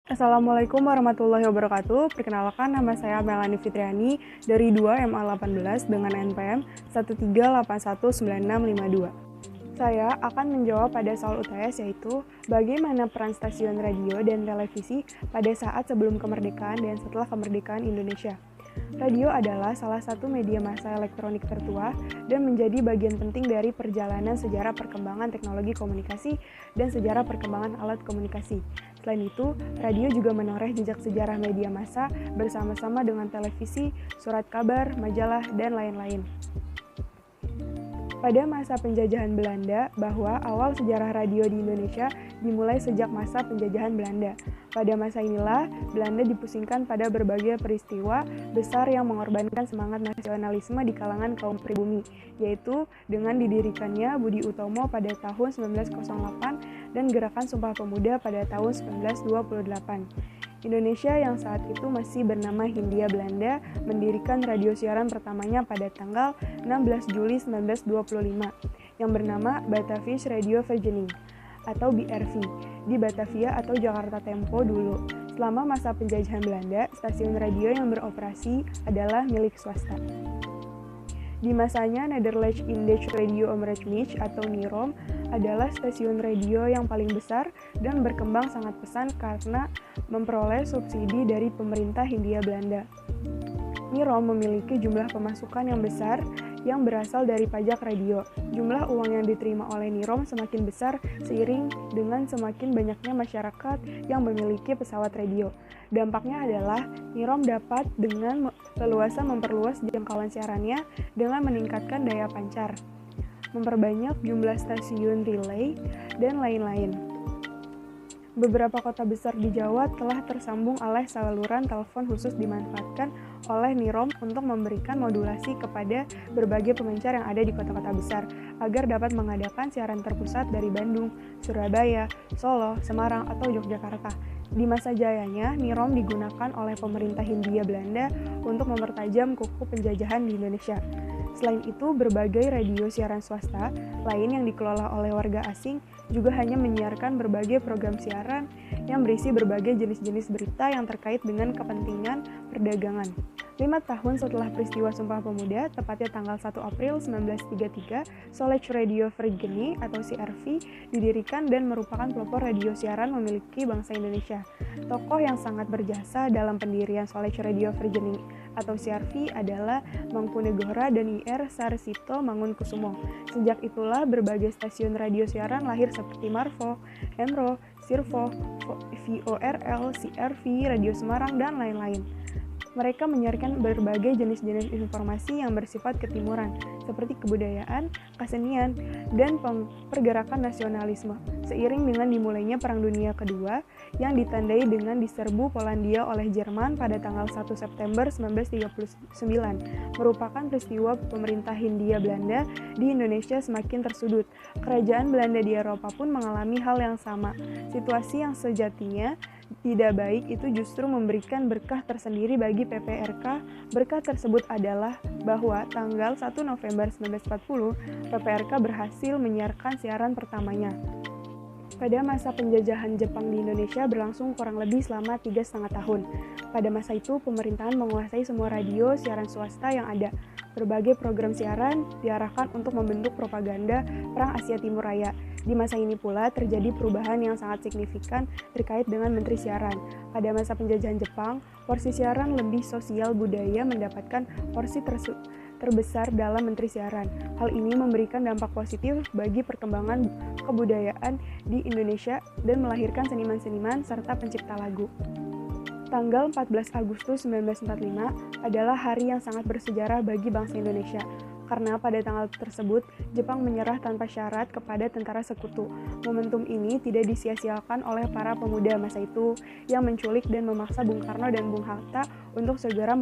Assalamualaikum warahmatullahi wabarakatuh. Perkenalkan, nama saya Melanie Fitriani dari 2MA18 dengan NPM 138196552. Saya akan menjawab pada soal UTS, yaitu bagaimana peran stasiun radio dan televisi pada saat sebelum kemerdekaan dan setelah kemerdekaan Indonesia. Radio adalah salah satu media massa elektronik tertua dan menjadi bagian penting dari perjalanan sejarah perkembangan teknologi komunikasi dan sejarah perkembangan alat komunikasi. Selain itu, radio juga menoreh jejak sejarah media massa bersama-sama dengan televisi, surat kabar, majalah, dan lain-lain. Pada masa penjajahan Belanda, bahwa awal sejarah radio di Indonesia dimulai sejak masa penjajahan Belanda. Pada masa inilah, Belanda dipusingkan pada berbagai peristiwa besar yang mengorbankan semangat nasionalisme di kalangan kaum pribumi, yaitu dengan didirikannya Budi Utomo pada tahun 1908 dan Gerakan Sumpah Pemuda pada tahun 1928. Indonesia yang saat itu masih bernama Hindia Belanda mendirikan radio siaran pertamanya pada tanggal 16 Juli 1925 yang bernama Batavisch Radio Vergunning atau BRV di Batavia atau Jakarta Tempo dulu. Selama masa penjajahan Belanda, stasiun radio yang beroperasi adalah milik swasta. Di masanya, Nederlandse Indische Radio Omroep atau NIROM adalah stasiun radio yang paling besar dan berkembang sangat pesat karena memperoleh subsidi dari pemerintah Hindia Belanda. NIROM memiliki jumlah pemasukan yang besar yang berasal dari pajak radio. Jumlah uang yang diterima oleh NIROM semakin besar seiring dengan semakin banyaknya masyarakat yang memiliki pesawat radio. Dampaknya adalah NIROM dapat dengan leluasa memperluas jangkauan siarannya dengan meningkatkan daya pancar, memperbanyak jumlah stasiun relay, dan lain-lain. Beberapa kota besar di Jawa telah tersambung oleh saluran telepon khusus dimanfaatkan oleh NIROM untuk memberikan modulasi kepada berbagai pemancar yang ada di kota-kota besar agar dapat mengadakan siaran terpusat dari Bandung, Surabaya, Solo, Semarang, atau Yogyakarta. Di masa jayanya, NIROM digunakan oleh pemerintah Hindia Belanda untuk mempertajam kuku penjajahan di Indonesia. Selain itu, berbagai radio siaran swasta lain yang dikelola oleh warga asing juga hanya menyiarkan berbagai program siaran yang berisi berbagai jenis-jenis berita yang terkait dengan kepentingan perdagangan. 5 tahun setelah peristiwa Sumpah Pemuda, tepatnya tanggal 1 April 1933, College Radio Vergunning atau CRV didirikan dan merupakan pelopor radio siaran memiliki bangsa Indonesia. Tokoh yang sangat berjasa dalam pendirian College Radio Vergunning atau CRV adalah Mangkunegara dan IR Sarsito Mangunkusumo. Sejak itulah berbagai stasiun radio siaran lahir seperti Marvo, Emro, Sirvo, VORL, CRV, Radio Semarang, dan lain-lain. Mereka menyiarkan berbagai jenis-jenis informasi yang bersifat ketimuran, seperti kebudayaan, kesenian, dan pergerakan nasionalisme. Seiring dengan dimulainya Perang Dunia Kedua, yang ditandai dengan diserbu Polandia oleh Jerman pada tanggal 1 September 1939, merupakan peristiwa pemerintah Hindia Belanda di Indonesia semakin tersudut. Kerajaan Belanda di Eropa pun mengalami hal yang sama. Situasi yang sejatinya tidak baik itu justru memberikan berkah tersendiri bagi PPRK. Berkah tersebut adalah bahwa tanggal 1 November 1940, PPRK berhasil menyiarkan siaran pertamanya. Pada masa penjajahan Jepang di Indonesia berlangsung kurang lebih selama 3,5 tahun. Pada masa itu, pemerintahan menguasai semua radio siaran swasta yang ada. Berbagai program siaran diarahkan untuk membentuk propaganda Perang Asia Timur Raya. Di masa ini pula terjadi perubahan yang sangat signifikan terkait dengan Menteri Siaran. Pada masa penjajahan Jepang, porsi siaran lebih sosial budaya mendapatkan porsi terbesar dalam Menteri Siaran. Hal ini memberikan dampak positif bagi perkembangan kebudayaan di Indonesia dan melahirkan seniman-seniman serta pencipta lagu. Tanggal 14 Agustus 1945 adalah hari yang sangat bersejarah bagi bangsa Indonesia, karena pada tanggal tersebut Jepang menyerah tanpa syarat kepada tentara sekutu. Momentum ini tidak disia-siakan oleh para pemuda masa itu yang menculik dan memaksa Bung Karno dan Bung Hatta untuk segera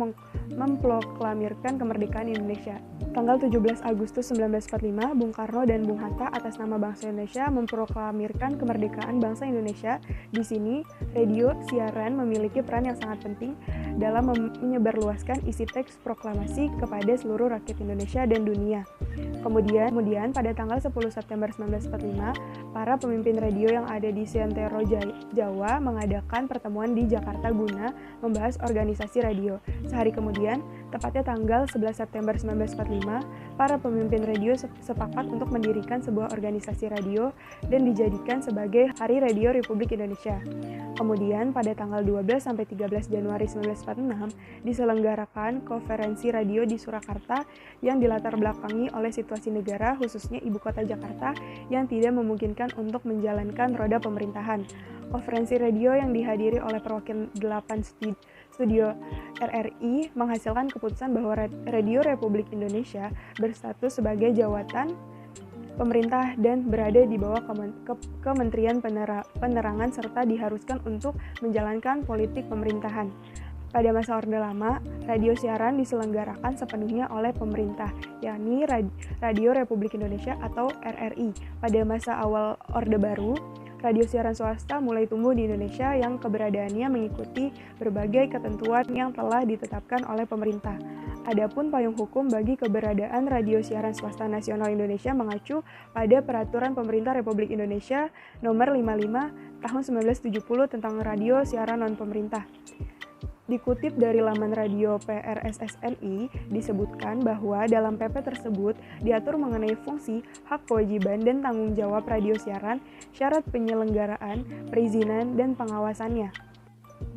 memproklamirkan kemerdekaan Indonesia. Tanggal 17 Agustus 1945, Bung Karno dan Bung Hatta atas nama bangsa Indonesia memproklamirkan kemerdekaan bangsa Indonesia. Di sini, radio siaran memiliki peran yang sangat penting dalam menyebarluaskan isi teks proklamasi kepada seluruh rakyat Indonesia dan dunia. Kemudian pada tanggal 10 September 1945, para pemimpin radio yang ada di seantero Jawa mengadakan pertemuan di Jakarta guna membahas organisasi radio. Sehari kemudian, tepatnya tanggal 11 September 1945, para pemimpin radio sepakat untuk mendirikan sebuah organisasi radio dan dijadikan sebagai Hari Radio Republik Indonesia. Kemudian pada tanggal 12-13 Januari 1946 diselenggarakan konferensi radio di Surakarta yang dilatar belakangi oleh situasi negara, khususnya ibu kota Jakarta yang tidak memungkinkan untuk menjalankan roda pemerintahan. Konferensi radio yang dihadiri oleh perwakilan 8 studio RRI menghasilkan keputusan bahwa Radio Republik Indonesia berstatus sebagai jawatan pemerintah dan berada di bawah Kementerian Penerangan serta diharuskan untuk menjalankan politik pemerintahan. Pada masa Orde Lama, radio siaran diselenggarakan sepenuhnya oleh pemerintah, yakni Radio Republik Indonesia atau RRI. Pada masa awal Orde Baru, radio siaran swasta mulai tumbuh di Indonesia yang keberadaannya mengikuti berbagai ketentuan yang telah ditetapkan oleh pemerintah. Adapun payung hukum bagi keberadaan radio siaran swasta nasional Indonesia mengacu pada Peraturan Pemerintah Republik Indonesia Nomor 55 Tahun 1970 tentang radio siaran non-pemerintah. Dikutip dari laman radio PRSSNI, disebutkan bahwa dalam PP tersebut diatur mengenai fungsi, hak kewajiban, dan tanggung jawab radio siaran, syarat penyelenggaraan, perizinan, dan pengawasannya.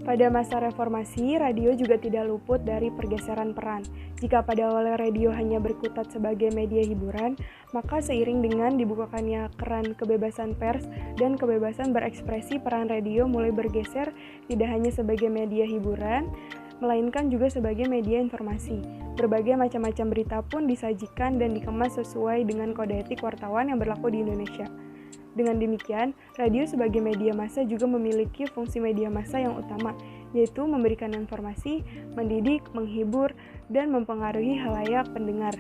Pada masa reformasi, radio juga tidak luput dari pergeseran peran. Jika pada awalnya radio hanya berkutat sebagai media hiburan, maka seiring dengan dibukakannya keran kebebasan pers dan kebebasan berekspresi, peran radio mulai bergeser tidak hanya sebagai media hiburan, melainkan juga sebagai media informasi. Berbagai macam-macam berita pun disajikan dan dikemas sesuai dengan kode etik wartawan yang berlaku di Indonesia. Dengan demikian, radio sebagai media massa juga memiliki fungsi media massa yang utama, yaitu memberikan informasi, mendidik, menghibur, dan mempengaruhi khalayak pendengar.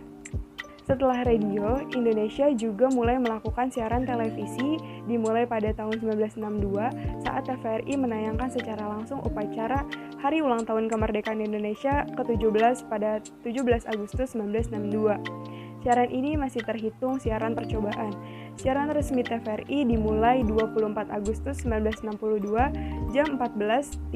Setelah radio, Indonesia juga mulai melakukan siaran televisi dimulai pada tahun 1962 saat TVRI menayangkan secara langsung upacara Hari Ulang Tahun Kemerdekaan Indonesia ke-17 pada 17 Agustus 1962. Siaran ini masih terhitung siaran percobaan. Siaran resmi TVRI dimulai 24 Agustus 1962 jam 14.30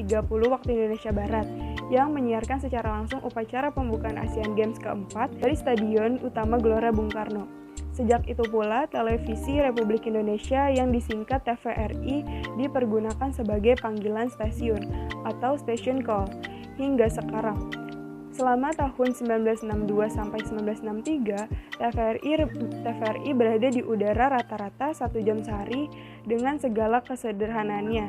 waktu Indonesia Barat yang menyiarkan secara langsung upacara pembukaan Asian Games keempat dari Stadion Utama Gelora Bung Karno. Sejak itu pula, Televisi Republik Indonesia yang disingkat TVRI dipergunakan sebagai panggilan stasiun atau station call hingga sekarang. Selama tahun 1962 sampai 1963, TVRI berada di udara rata-rata 1 jam sehari dengan segala kesederhanaannya.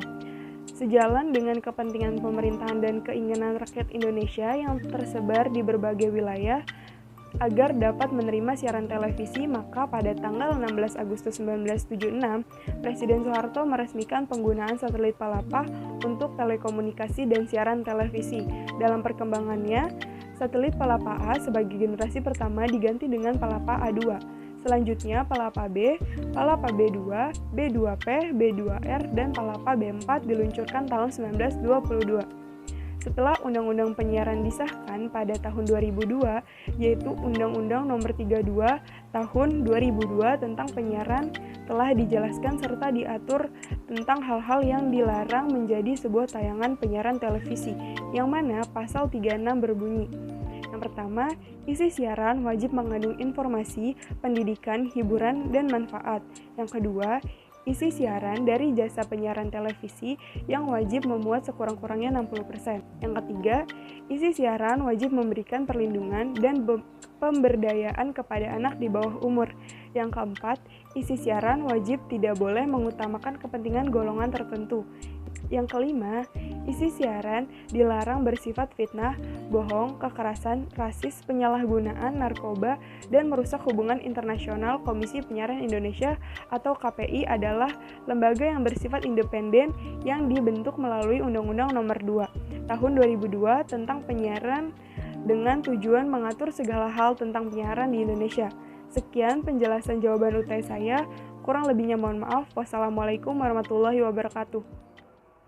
Sejalan dengan kepentingan pemerintahan dan keinginan rakyat Indonesia yang tersebar di berbagai wilayah agar dapat menerima siaran televisi, maka pada tanggal 16 Agustus 1976, Presiden Soeharto meresmikan penggunaan satelit Palapa untuk telekomunikasi dan siaran televisi. Dalam perkembangannya, satelit Palapa A sebagai generasi pertama diganti dengan Palapa A2. Selanjutnya Palapa B, Palapa B2, B2P, B2R, dan Palapa B4 diluncurkan tahun 1922. Setelah Undang-Undang Penyiaran disahkan pada tahun 2002, yaitu Undang-Undang Nomor 32 Tahun 2002 tentang penyiaran, telah dijelaskan serta diatur tentang hal-hal yang dilarang menjadi sebuah tayangan penyiaran televisi, yang mana pasal 36 berbunyi. Yang pertama, isi siaran wajib mengandung informasi, pendidikan, hiburan, dan manfaat. Yang kedua, isi siaran dari jasa penyiaran televisi yang wajib memuat sekurang-kurangnya 60%. Yang ketiga, isi siaran wajib memberikan perlindungan dan pemberdayaan kepada anak di bawah umur. Yang keempat, isi siaran wajib tidak boleh mengutamakan kepentingan golongan tertentu. Yang kelima, isi siaran dilarang bersifat fitnah, bohong, kekerasan, rasis, penyalahgunaan, narkoba, dan merusak hubungan internasional. Komisi Penyiaran Indonesia atau KPI adalah lembaga yang bersifat independen yang dibentuk melalui Undang-Undang Nomor 2 Tahun 2002 tentang penyiaran dengan tujuan mengatur segala hal tentang penyiaran di Indonesia. Sekian penjelasan jawaban UTS saya, kurang lebihnya mohon maaf. Wassalamualaikum warahmatullahi wabarakatuh.